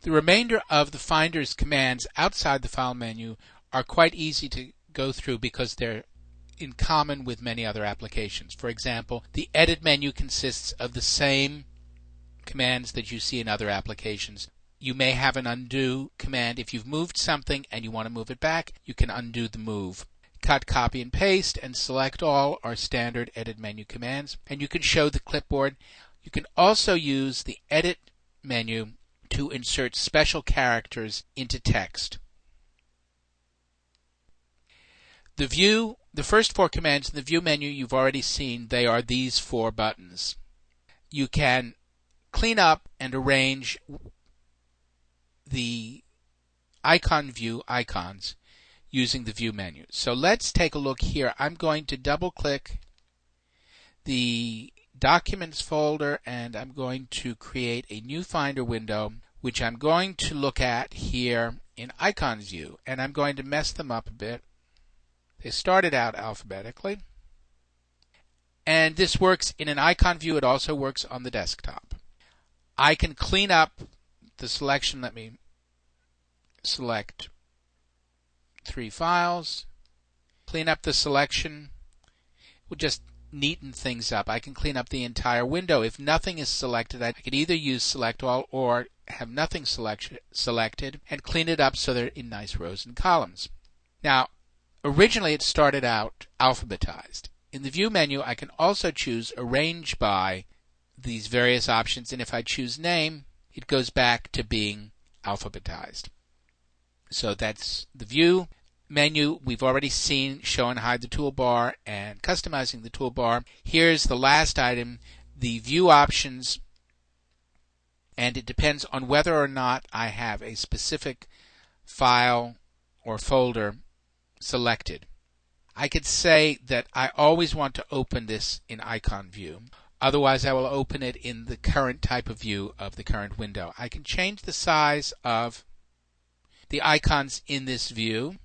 The remainder of the Finder's commands outside the file menu are quite easy to go through because they're in common with many other applications. For example, the Edit menu consists of the same commands that you see in other applications. You may have an undo command. If you've moved something and you want to move it back, you can undo the move. Cut, copy, and paste, and select all are standard Edit menu commands. And you can show the clipboard. You can also use the Edit menu to insert special characters into text. The first four commands in the View menu you've already seen. They are these four buttons. You can clean up and arrange the icon view icons using the View menu. So let's take a look here. I'm going to double click the Documents folder and I'm going to create a new Finder window which I'm going to look at here in Icons View, and I'm going to mess them up a bit. They started out alphabetically, and this works in an icon view. It also works on the desktop. I can clean up the selection. Let me select 3 files. Clean up the selection. We'll just neaten things up. I can clean up the entire window. If nothing is selected, I could either use Select All or have nothing selected and clean it up so they're in nice rows and columns. Now, originally it started out alphabetized. In the View menu, I can also choose Arrange by these various options, and if I choose Name, it goes back to being alphabetized. So that's the View menu. We've already seen Show and Hide the toolbar and customizing the toolbar. Here's the last item, the View options, and it depends on whether or not I have a specific file or folder selected. I could say that I always want to open this in icon view. Otherwise, I will open it in the current type of view of the current window. I can change the size of the icons in this view,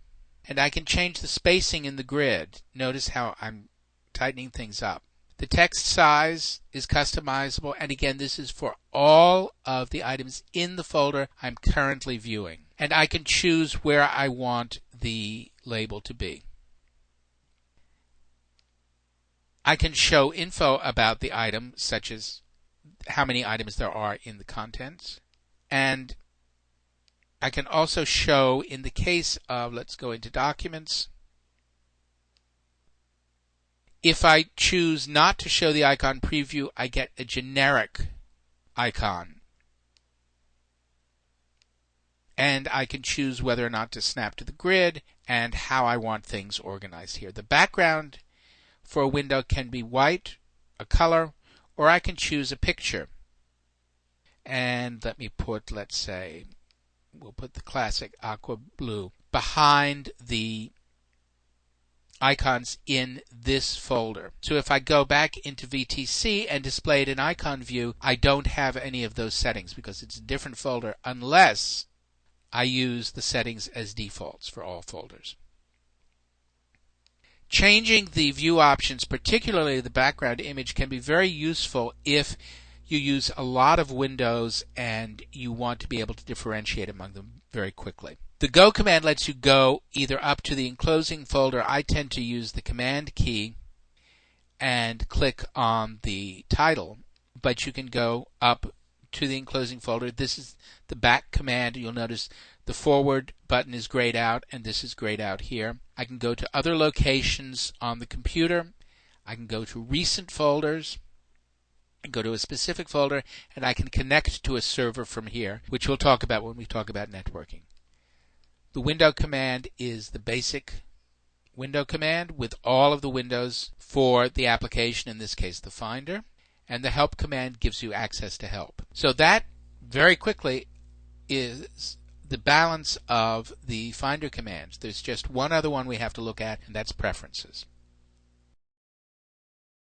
and I can change the spacing in the grid. Notice how I'm tightening things up. The text size is customizable, and again, this is for all of the items in the folder I'm currently viewing. And I can choose where I want the label to be. I can show info about the item, such as how many items there are in the contents. And I can also show, in the case of, let's go into Documents, if I choose not to show the icon preview, I get a generic icon. And I can choose whether or not to snap to the grid and how I want things organized here. The background for a window can be white, a color, or I can choose a picture. And let me put, let's say, we'll put the classic aqua blue behind the icons in this folder. So if I go back into VTC and display it in icon view, I don't have any of those settings because it's a different folder unless I use the settings as defaults for all folders. Changing the view options, particularly the background image, can be very useful if you use a lot of windows and you want to be able to differentiate among them very quickly. The Go command lets you go either up to the enclosing folder. I tend to use the Command key and click on the title, but you can go up to the enclosing folder. This is the back command. You'll notice the forward button is grayed out, and this is grayed out here. I can go to other locations on the computer. I can go to recent folders and go to a specific folder, and I can connect to a server from here, which we'll talk about when we talk about networking. The window command is the basic window command with all of the windows for the application, in this case the Finder, and the help command gives you access to help. So that, very quickly, is the balance of the Finder commands. There's just one other one we have to look at, and that's preferences.